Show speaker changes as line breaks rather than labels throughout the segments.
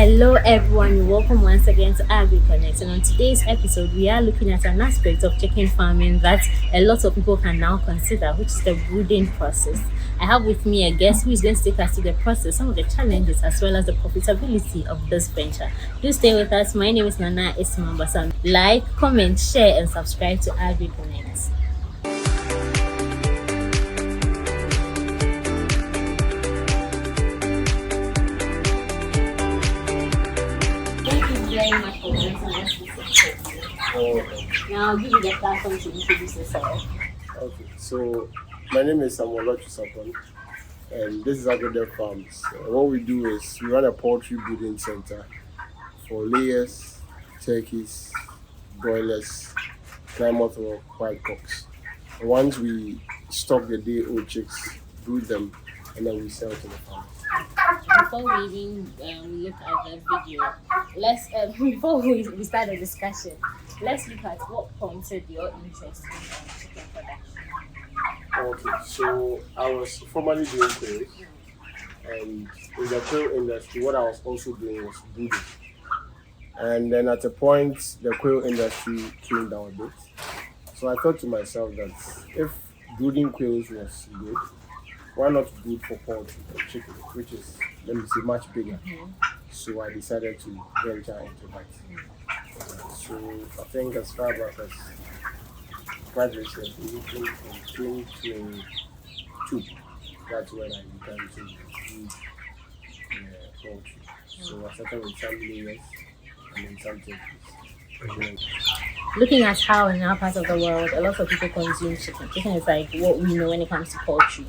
Hello everyone, welcome once again to Agri-Connect, and on today's episode we are looking at an aspect of chicken farming that a lot of people can now consider, which is the brooding process. I have with me a guest who is going to take us through the process, some of the challenges as well as the profitability of this venture. Do stay with us. My name is Nana Ismambasa. Like, comment, share and subscribe to Agri-Connect. Very much for joining us this episode. Now I'll give you the platform to introduce yourself.
Okay, so my name is Samuel Sapon, and this is Agri-Connect Farms. What we do is we run a poultry breeding center for layers, turkeys, broilers, Plymouth Rock, white cocks. And once we stock the day-old chicks, brood them, and then we sell to the farmers.
Before we even look at the video, let's before we start the discussion, let's look at what prompted your interest in chicken production.
Okay, so I was formerly doing quails, and in the quail industry, what I was also doing was breeding. And then at a point, the quail industry came down a bit. So I thought to myself that if brooding quails was good, why not brood for poultry or chicken, which is, let me say, much bigger. So I decided to venture into that. So I think as far back as quite recently, in 2022, that's when I began to breed poultry. So I started with some layers and then some turkeys.
Looking at how in our part of the world a lot of people consume chicken. Chicken is like what we know when it comes to poultry.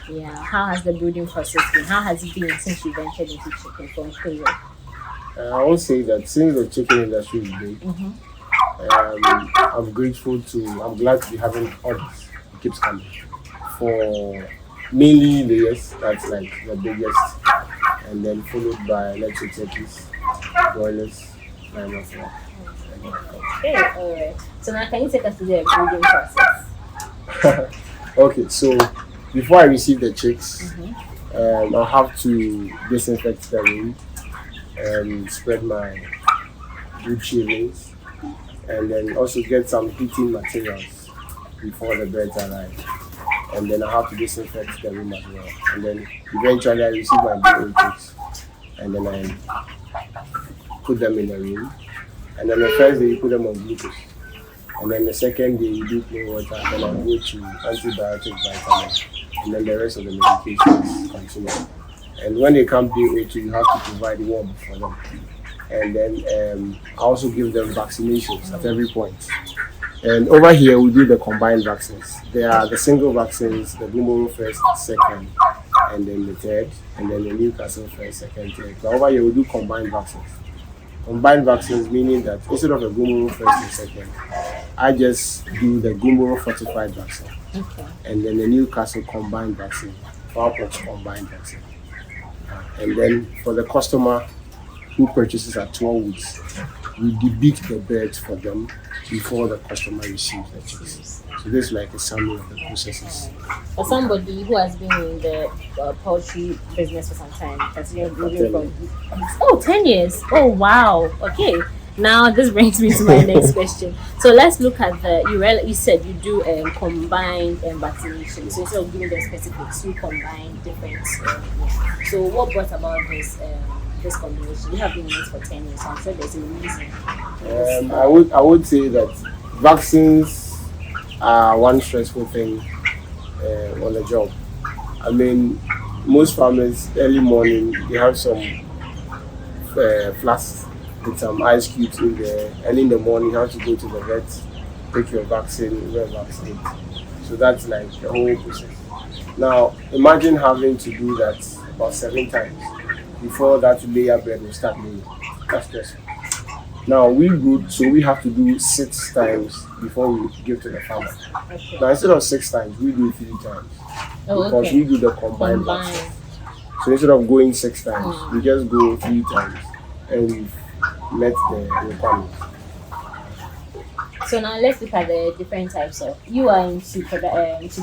Yeah. How has the brooding process been? How has it been since you ventured into chicken from quail?
I will say that since the chicken industry is big, I'm glad to be having orders. It keeps coming for mainly layers. That's like the biggest, and then followed by let's say turkeys, broilers, and also.
Okay, alright. So now can you take us to the brooding process?
Okay, so before I receive the chicks, I have to disinfect the room and spread my wood shavings, and then also get some heating materials before the birds arrive. And then I have to disinfect the room as well. And then eventually I receive my day-old chicks, and then I put them in the room. And then the first day you put them on glucose. And then the second day you do plain water, then I go to antibiotic vitamins. And then the rest of the medications continue. And when they come day 2, you have to provide warm for them. And then I also give them vaccinations at every point. And over here we do the combined vaccines. There are the single vaccines, the Gumboro first, second, and then the third, and then the Newcastle first, second, third. But over here we do combined vaccines. Combined vaccines meaning that instead of a Gumboro first and second, I just do the Gumboro fortified vaccine, and then the Newcastle combined vaccine, Fowlpox combined vaccine. And then for the customer who purchases at 12 weeks, we debeat the birds for them before the customer receives the chicks. So this is like a summary of the processes.
For somebody who has been in the poultry business for some time, considering brooding from 10 years. Oh wow. Okay. Now this brings me to my next question. So let's look at you said you do combined vaccination. So instead of giving the specifics, you combine different. So what brought about this combination? You have been in it for 10 years, so I'm sure there's a reason.
I would say that vaccines are one stressful thing on the job. I mean, most farmers early morning they have some flasks with some ice cubes in there. Early in the morning you have to go to the vet, take your vaccine, get vaccinate. So that's like the whole process. Now imagine having to do that about 7 times before that layer bird will start laying. That's stressful. Now we brood, so we have to do 6 times before we give to the farmer. Now instead of 6 times, we do 3 times because we do the combined vaccine. So instead of going 6 times, we just go 3 times and we've met the requirements.
So now let's look at the different types of. You are into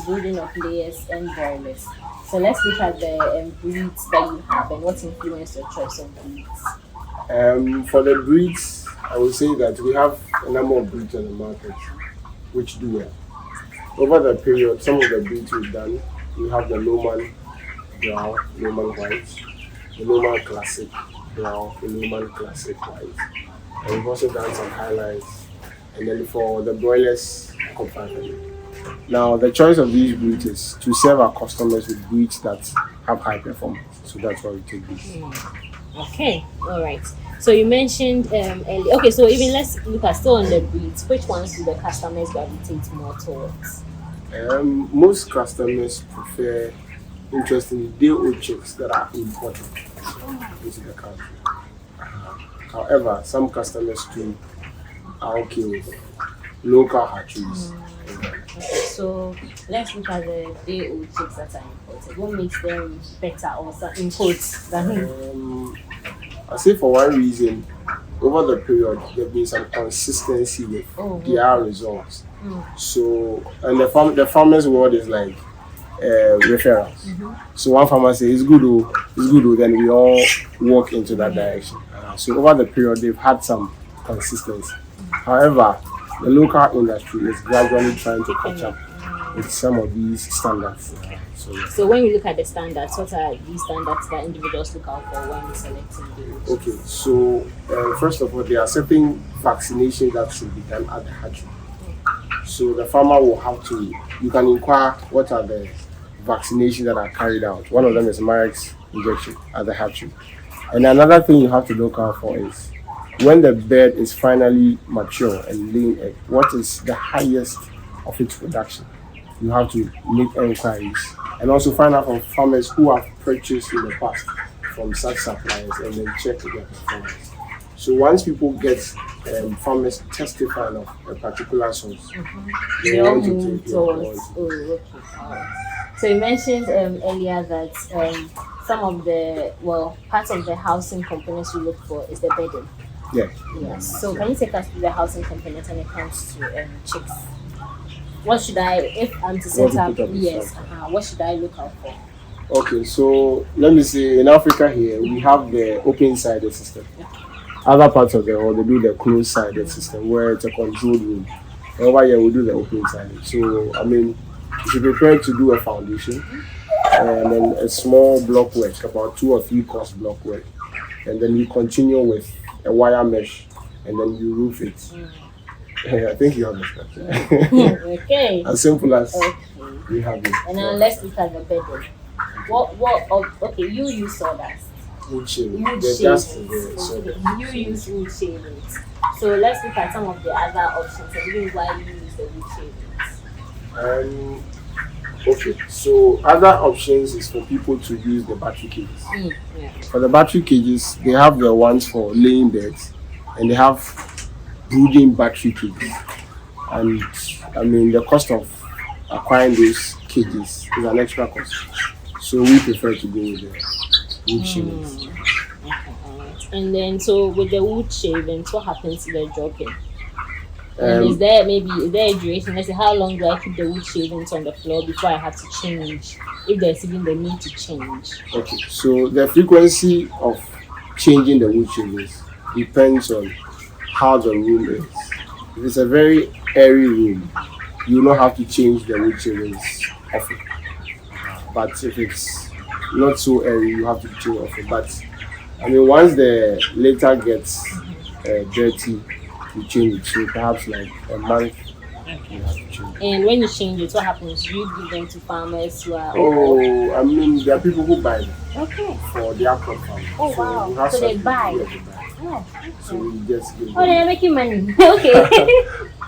brooding of layers and broilers. So let's look at the breeds that you have and what influenced your choice of breeds.
For the breeds, I would say that we have a number of breeds on the market which do well. Over the period, some of the breeds we've done, we have the Loman Brown, Loman White, the Loman Classic Brown, the Loman Classic White. And we've also done some highlights. And then for the broilers, comparatively. Now, the choice of these breeds is to serve our customers with breeds that have high performance. So that's why we take these.
Okay, all right. So you mentioned earlier. Okay, so even let's look at still on the breeds. Which ones do the customers gravitate more towards?
Most customers prefer, interestingly, day-old chicks that are imported into the country. However, some customers too are okay with local hatcheries.
Okay, so let's look at the day-old chicks that are imported. What makes them better or in quotes than
I say for one reason, over the period, there's been some consistency with their results. So, and the farmers' world is like referrals. So one farmer says it's good, then we all walk into that direction. So over the period, they've had some consistency. However, the local industry is gradually trying to catch up with some of these standards.
So when you look at the standards, what are these standards that individuals look out for when selecting the?
Okay, so first of all, there are certain vaccinations that should be done at the hatchery. So the farmer will have to, you can inquire what are the vaccinations that are carried out. One of them is Marek's injection at the hatchery. And another thing you have to look out for is when the bird is finally mature and laying egg, what is the highest of its production? You have to make inquiries and also find out from farmers who have purchased in the past from such suppliers and then check their performance. So once people get farmers testifying of a particular source,
they all move towards. Okay. So you mentioned earlier that some of the parts of the housing components you look for is the bedding.
Yeah.
Yes. So can you take us through the housing components when it comes to chicks? What should I, if I'm to set up? Yes. What should I look out for?
Okay, so let me say in Africa here we have the open-sided system. Other parts of the world they do the closed-sided system where it's a controlled room. Over here we do the open-sided. So I mean, you should prepare to do a foundation and then a small block work, about 2 or 3 course block work, and then you continue with a wire mesh and then you roof it. I think you understand.
Okay.
As simple as we have it.
And now let's look at the bedding. Okay, you use sawdust.
Wood shaving.
You use wood shavings. So let's look at some of the other options and even why you use the wood shavings.
Okay, so other options is for people to use the battery cages. For the battery cages, they have the ones for laying beds and they have brooding battery cages. And I mean, the cost of acquiring those cages is an extra cost. So we prefer to go with the wood shavings.
Okay, alright. And then, so with the wood shavings, what happens to the dropping? And is there a duration? Let's say, how long do I keep the wood shavings on the floor before I have to change? If there's even the need to change.
Okay, so the frequency of changing the wood shavings depends on how the room is. If it's a very airy room, you will not have to change the wood shavings often. But if it's not so airy, you have to change often. But I mean, once the litter gets dirty, you change it. So perhaps like a month, you have to change it.
And when you change it, what happens? You give them to farmers who are.
I mean, there are people who buy them.
Okay.
For their crop farming.
Oh wow! So they buy.
Oh, okay. So we just give them.
Oh, they're making money. Okay.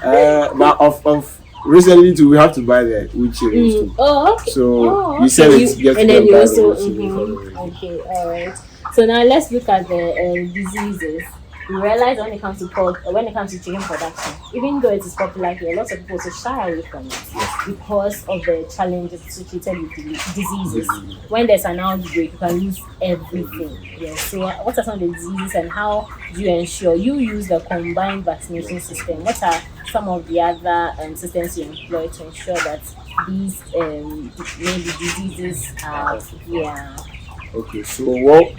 But of recently too, we have to buy the wood shavings too.
Oh, okay.
So you sell it just
and then you also.
Okay,
all right. So now let's look at the diseases. We realize when it comes to chicken production, even though it is popular here, lots of people also shy away from it because of the challenges associated with the diseases. When there's an outbreak, you can lose everything. Yes. So what are some of the diseases and how do you ensure you use the combined vaccination system? What are some of the other systems you employ to ensure that these maybe diseases are
Okay, so what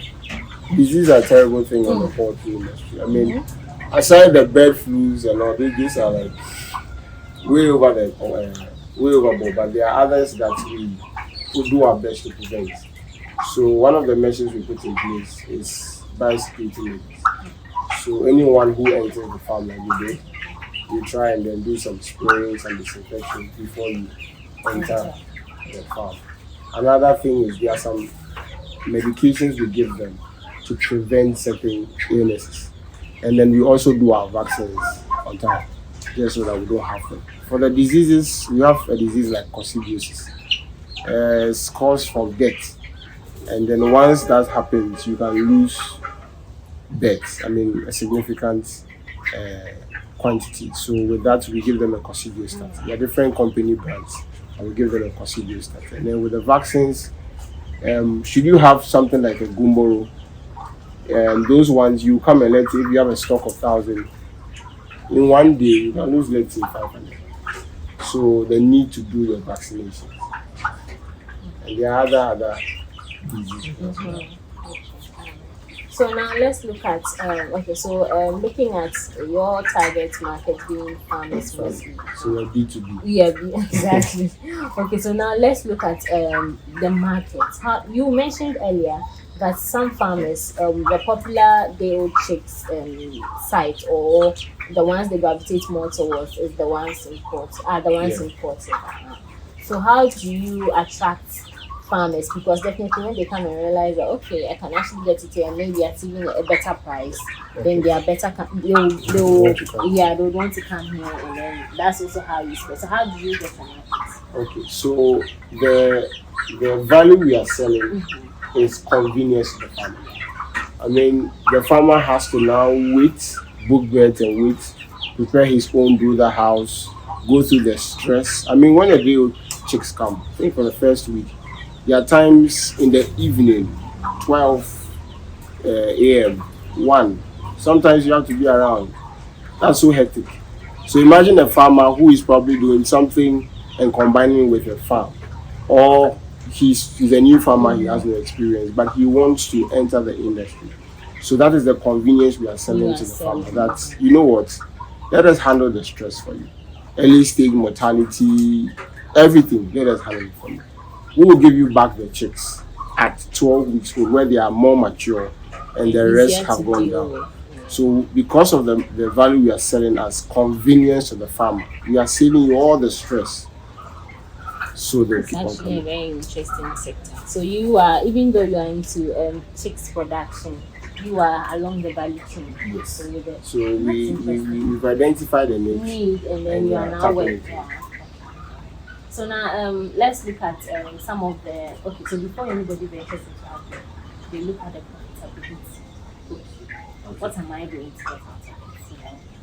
Disease are a terrible thing on the poultry industry. I mean, aside the bird flus and all, these are like way over the way overboard. But there are others that we do our best to prevent. So one of the measures we put in place is biosecurity measures. So anyone who enters the farm like we did, you try and then do some spraying, some disinfection before you enter the farm. Another thing is there are some medications we give them to prevent certain illnesses. And then we also do our vaccines on time, just so that we don't have them. For the diseases, we have a disease like coccidiosis. It's caused from death. And then once that happens, you can lose death. I mean, a significant quantity. So with that, we give them a coccidiostat. There are different company brands, and we give them a coccidiostat. And then with the vaccines, should you have something like a gumboro, those ones you come and let's say if you have a stock of 1,000, in one day you can lose let's say 500. So they need to do the vaccinations. And there are other diseases as well.
So now let's look at looking at your target market being farmers firstly.
So we're B2B.
Yeah, exactly. Okay, so now let's look at the market. How you mentioned earlier that some farmers, the popular day-old chicks site or the ones they gravitate more towards is the ones imported. So how do you attract farmers? Because definitely when they come and realize that okay, I can actually get it here and maybe at even a better price, then they are better. They'll want to come here, and then that's also how you spread. So how do you get the market?
Okay, so the value we are selling is convenience to the farmer. I mean, the farmer has to now wait, book beds and wait, prepare his own brooder house, go through the stress. I mean, when the day chicks come, I think for the first week, there are times in the evening, 12 a.m., 1. Sometimes you have to be around. That's so hectic. So imagine a farmer who is probably doing something and combining with a farm. Or he's a new farmer, he has no experience, but he wants to enter the industry. So that is the convenience we are selling to the farmer. That, you know what, let us handle the stress for you. Early stage mortality, everything, let us handle it for you. We will give you back the chicks at 12 weeks old where they are more mature and the rest have gone down. So because of the value we are selling as convenience to the farmer, we are saving you all the stress. So they keep on
Actually, a
coming.
very interesting sector. So you are, even though you are into chicks production, you are along the value chain.
Yes.
So
we've identified the
need, and then you are now working. So now let's look at some of the so before anybody ventures into agri, they look at the profitability. Okay, what am I doing to get out of it?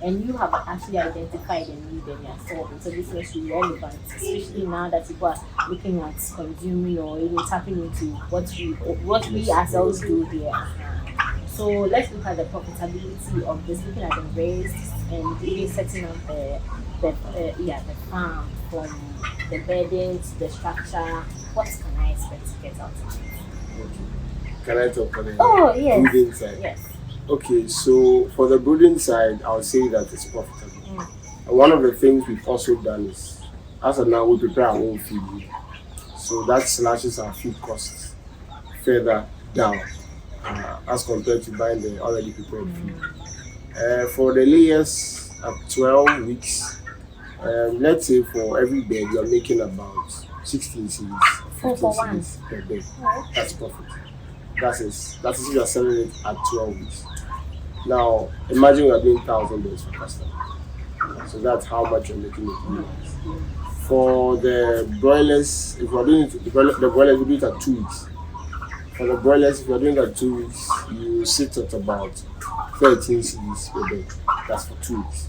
And you have actually identified the need and you are solving. So this is really relevant, especially now that people are looking at consuming or even tapping into what we ourselves do here. So let's look at the profitability of this, looking at the raised and really setting up the farm from the bedding to the structure. What can I expect to get out of it?
Okay. Can I talk on the
brooding
side?
Yes.
Okay, so for the brooding side, I would say that it's profitable. And one of the things we've also done is, as of now, we prepare our own feed. So that slashes our feed costs further down as compared to buying the already prepared feed. For the layers at 12 weeks, let's say for every bed, you're making about 16 seeds, 15 seeds per bed. That's profit. That is if you're selling it at 12 weeks. Now, imagine you're doing 1,000 beds for customer. So that's how much you're making it. For the broilers, if you're doing it, the broilers will do it at 2 weeks. For the broilers, if you're doing it at 2 weeks, you sit at about 13 seeds per bed. That's for 2 weeks.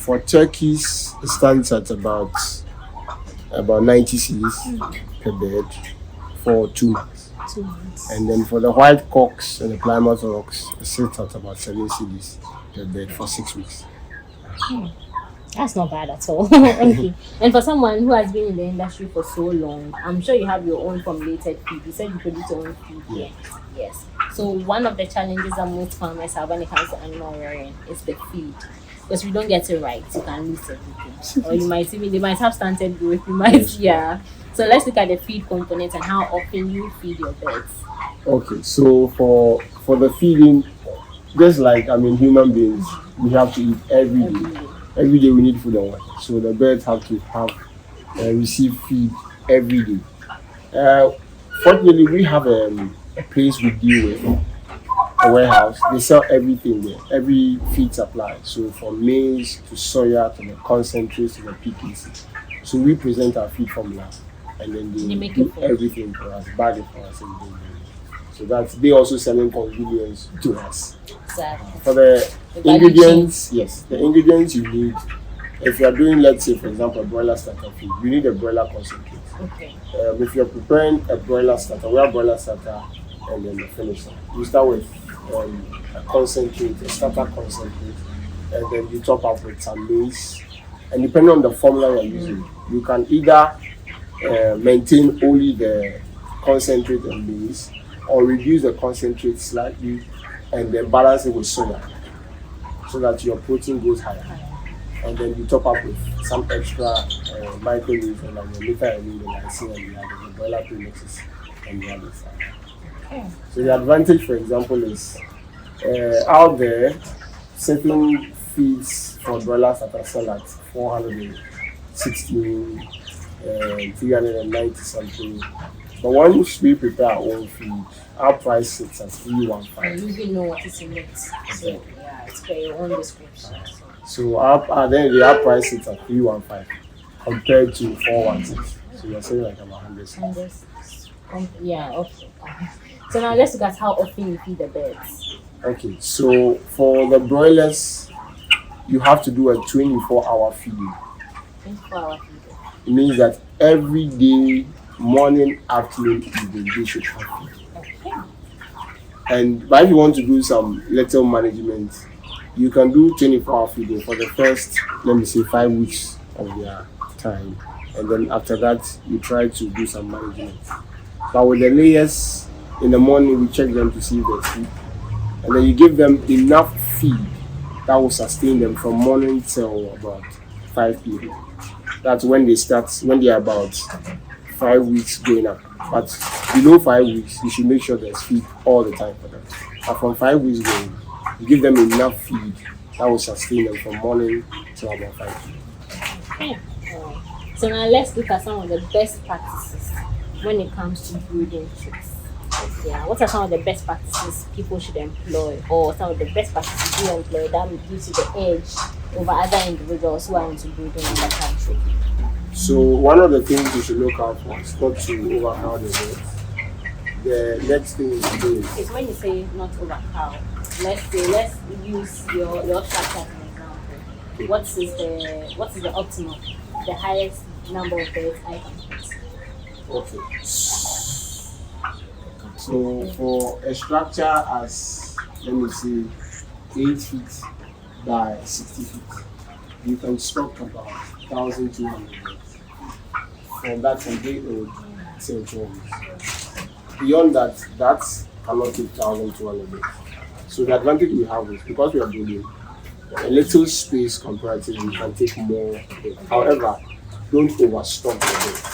For turkeys, it stands at about 90 seeds per bed for 2 months.
2 months.
And then for the white cocks and the Plymouth rocks, it sits at about 7 seeds per bed for 6 weeks.
That's not bad at all. Okay. And for someone who has been in the industry for so long, I'm sure you have your own formulated feed. You said you produce your own feed here. Yes. So one of the challenges that most farmers have when it comes to animal rearing is the feed. Because if you don't get it right, you can lose everything. Or you might even they might have stunted growth, you might yeah. So let's look at the feed component and how often you feed your birds.
Okay, so for the feeding, just like human beings, we have to eat every
Every
day.
day.
Every day we need food and water. So the birds have to have receive feed every day. Uh, Fortunately, we have a place we deal with, a warehouse. They sell everything there, every feed supply. So from maize to soya to the concentrates to the PKC. So we present our feed formula, and then
They
they
make
do
it for you.
everything for us, bag it for us, and they do it. So that's they also selling convenience to us.
Exactly.
For the
The value
ingredients, yes, the ingredients you need. If you are doing, let's say, for example, a broiler starter feed, you need a broiler concentrate.
Okay.
If you're preparing a broiler starter, we have broiler starter and then the finisher. You start with a concentrate, a starter concentrate, and then you top up with some maize. And depending on the formula you're using, you can either maintain only the concentrate and maize, or reduce the concentrate slightly and then balance it with soya so that your protein goes higher. And then you top up with some extra micronutrients like the liver and the lysine and the broiler premixes and the other side.
Okay.
So the advantage, for example, is out there, certain feeds for broilers that are sold at 416, 390 something. But once we prepare our own feed, our price sits at 315.
You even know what is in it. So yeah, it's for your own description.
So our price sits at 315 compared to 416. So you're saying like about 100
And
cents.
yeah, okay. So now let's look at how often you feed the birds.
Okay, so for the broilers, you have to do a 24-hour feeding.
24-hour feeding.
It means that every day, morning, afternoon, evening, they should have feed.
Okay.
But if you want to do some little management, you can do 24-hour feeding for the first, let me say, 5 weeks of their time. And then after that, you try to do some management. But with the layers, in the morning, we check them to see if they sleep. And then you give them enough feed that will sustain them from morning till about 5 p.m. That's when they are about 5 weeks going up. But below 5 weeks, you should make sure there's feed all the time for them. But from 5 weeks going, you give them enough feed that will sustain them from morning till about 5 p.m.
Okay. So now let's look at some of the best practices when it comes to brooding chicks. Yeah, what are some of the best practices people should employ, or some of the best practices you employ that gives you the edge over other individuals who are into brooding in the country?
So one of the things you should look out for is not to overcrowd the birds. The next thing is to do
It's when you say not overcrowd. Let's use your structure as an example. What is the optimum, the highest number of birds I can put?
okay. So for a structure as, let me say, 8 feet by 60 feet, you can stock about 1,200 birds. From that from day old till 12 weeks. Beyond that cannot take 1,200 birds. So the advantage we have is because we are building a little space comparatively, we can take more birds. However, don't overstock the birds.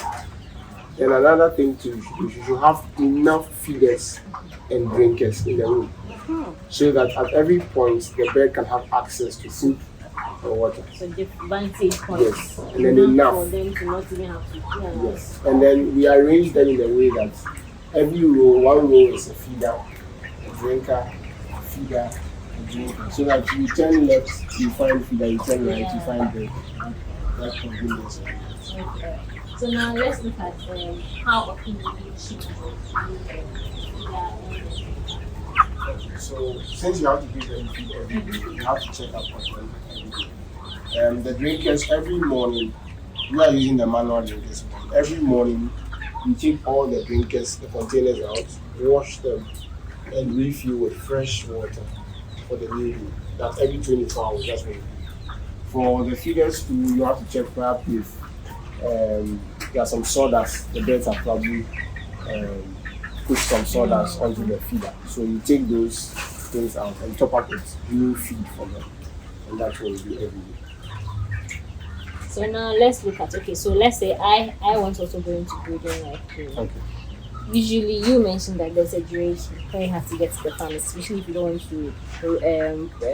Then another thing too, you should have enough feeders and drinkers in the room, so that at every point the bird can have access to food and water.
So the vantage point.
Yes, and then enough.
For them to not even have to feed.
Yes, and then we arrange them in a way that every one row is a feeder, a drinker, a feeder, a drinker. So that you turn left, you find feeder, you turn right, you find bird. That convenience.
Okay. So now let's look at how often you need chicks.
So since you have to give them feed every day, you have to check up on them every day. The drinkers every morning, we are using the manual drinkers. Every morning, we take all the drinkers, the containers out, wash them, and refill with fresh water for the new day. That's every 24 hours. That's what we do. For the feeders too, you have to check perhaps if there are some sawdust the birds are probably put some sawdust onto the feeder. So you take those things out and top up with new feed for them, and that's what we do every day.
So now let's look at, okay, so let's say I want to also go into breeding like you.
Okay.
Usually you mentioned that there's a duration when you have to get to the farm, especially if you don't want to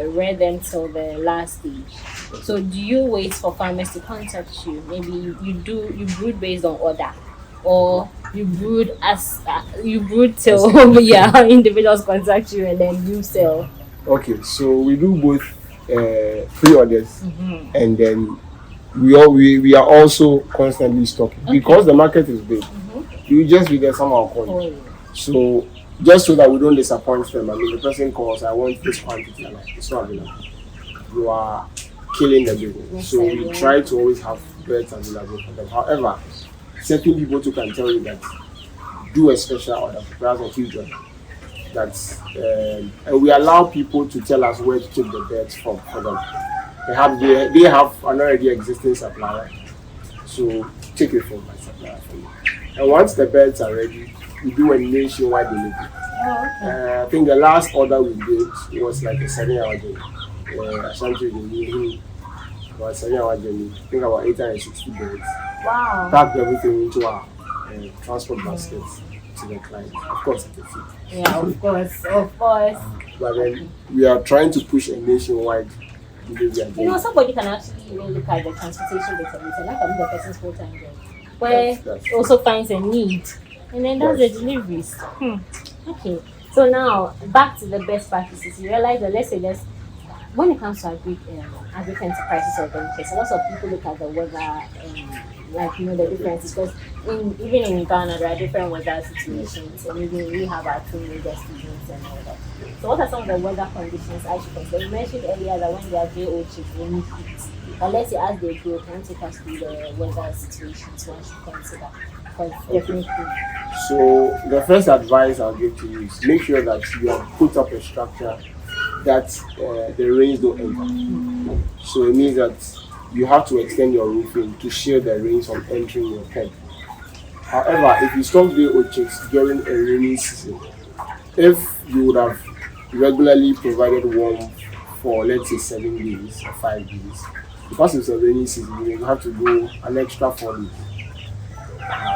rear them till the last stage. So do you wait for farmers to contact you? Maybe you brood based on order, or you brood till yeah, individuals contact you and then you sell.
Okay, so we do both pre-orders, and then we are also constantly stocking because the market is big. You just be there somehow calling. So just so that we don't disappoint them. I mean, the person calls, I want this quantity, and like, it's not available. You are killing the business. So we try to always have birds available for them. However, certain people too can tell you that do a special order, perhaps a huge order. That's and we allow people to tell us where to take the birds from for them. They have an already existing supplier, so take it from my supplier for you. And once the birds are ready, we do a nationwide delivery. I think the last order we did was like a 7-hour journey. Ashanti about 7-hour journey. I think about 860 birds.
Wow.
Packed everything into our transport baskets to the client. Of course, it's a fee.
Yeah, of course.
But then we are trying to push a nationwide delivery.
You know, somebody can actually even look at the transportation data and that can be the person's full-time job, where
That's
also finds a need, and then that's the deliveries. Okay, so now back to the best practices. You realize that, let's say when it comes to agri enterprises or ventures, a lot of people look at the weather like, you know, the differences, because even in Ghana there are different weather situations, and even we have our two major seasons and all that. So what are some of the weather conditions I should consider? You mentioned earlier that when they are JO chicks, they need heat. But let's say as they grow, can you take us through the weather situations one should consider? Because definitely.
So the first advice I'll give to you is make sure that you have put up a structure that the rains don't enter. So it means that you have to extend your roofing to shield the rains from entering your pen. However, if you stock the chicks during a rainy season, if you would have regularly provided warmth for, let's say, 7 days or 5 days, because it's a rainy season, you have to go an extra 4 days.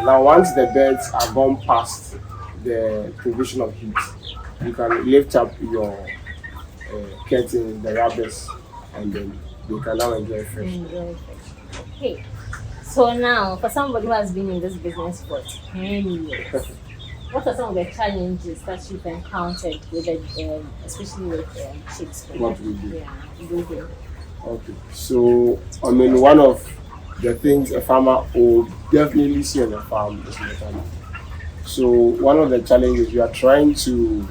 Now, once the birds are gone past the provision of heat, you can lift up your curtain, the rubbers, and then they can now enjoy fresh.
Okay. So now, for somebody who has been in this business for 10 years, what are some of the challenges that you've encountered with especially with chicks?
What we do?
Yeah, breeding.
Okay. So, I mean, one of the things a farmer will definitely see on a farm is mortality. So, one of the challenges, we are trying to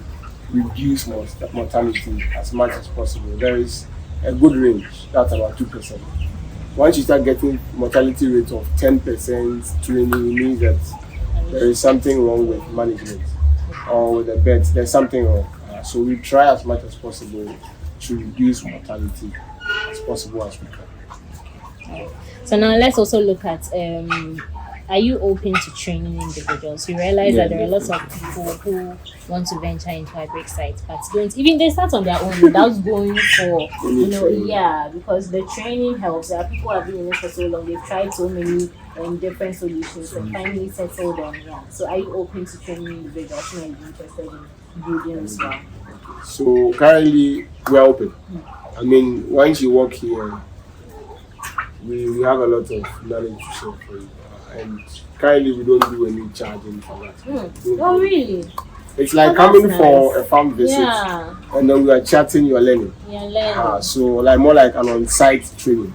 reduce mortality as much as possible. There is a good range, that's about 2%. Once you start getting mortality rate of 10%, 20, it means that there is something wrong with management or with the beds. There's something wrong. So we try as much as possible to reduce mortality as possible as we can.
So now let's also look at are you open to training individuals? You realize that there are lots of people who want to venture into a break sites, but they start on their own without going for because the training helps. There are people who have been in it for so long, they've tried so many different solutions and finally settled on So are you open to training individuals who might be interested in building as well?
So currently we are open. I mean, once you work here, we have a lot of knowledge to share for you. And currently we don't do any charging for that.
Oh really?
It's like coming for a farm visit, and then we are chatting, you're learning. So like more like an on-site training.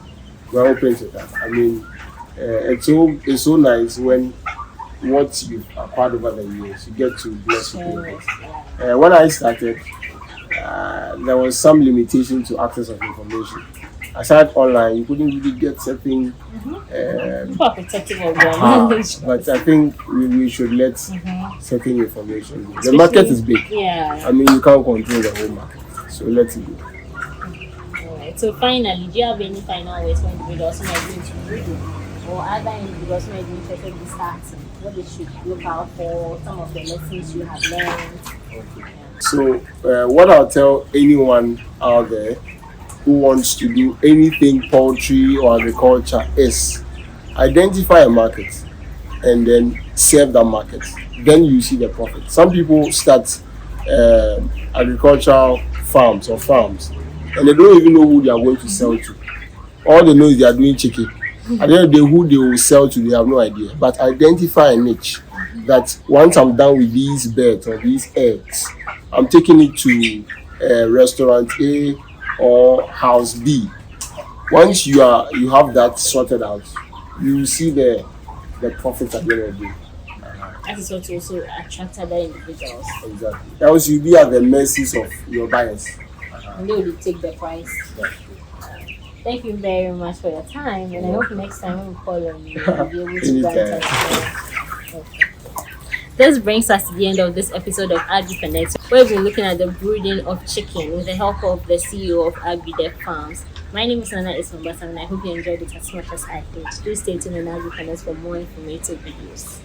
We're open to that. I mean, it's so nice when what you've acquired over the years, you get to bless people. When I started, there was some limitation to access of information. Aside online, you couldn't really get certain.
Protective of them.
But I think we should let certain information go. The market is big. I mean, you can't control the whole market. So let it go.
Alright. So finally, do you have any final words for individuals who might be into breeding? or other individuals who might be interested in starting, what they should look out for, some of the lessons you have learned?
So, what I'll tell anyone out there who wants to do anything poultry or agriculture is identify a market and then serve that market. Then you see the profit. Some people start agricultural farms and they don't even know who they are going to sell to. All they know is they are doing chicken. At the end of the day, who they will sell to, they have no idea. But identify a niche that once I'm done with these birds or these eggs, I'm taking it to restaurant A or house B. Once you have that sorted out, you will see the profit at the end of the day.
That is what also attract other individuals.
Exactly. Else you'll be at the mercies of your buyers.
And they will take the price.
Yeah.
Thank you very much for your time, and I hope next time when we call on you, you'll be able to
Anytime.
grant us more. Okay. This brings us to the end of this episode of Agri-Connect, where we've been looking at the brooding of chicken with the help of the CEO of Agri-Dev Farms. My name is Nana Ismabasa, and I hope you enjoyed it as much as I did. Please stay tuned on Agri-Connect for more informative videos.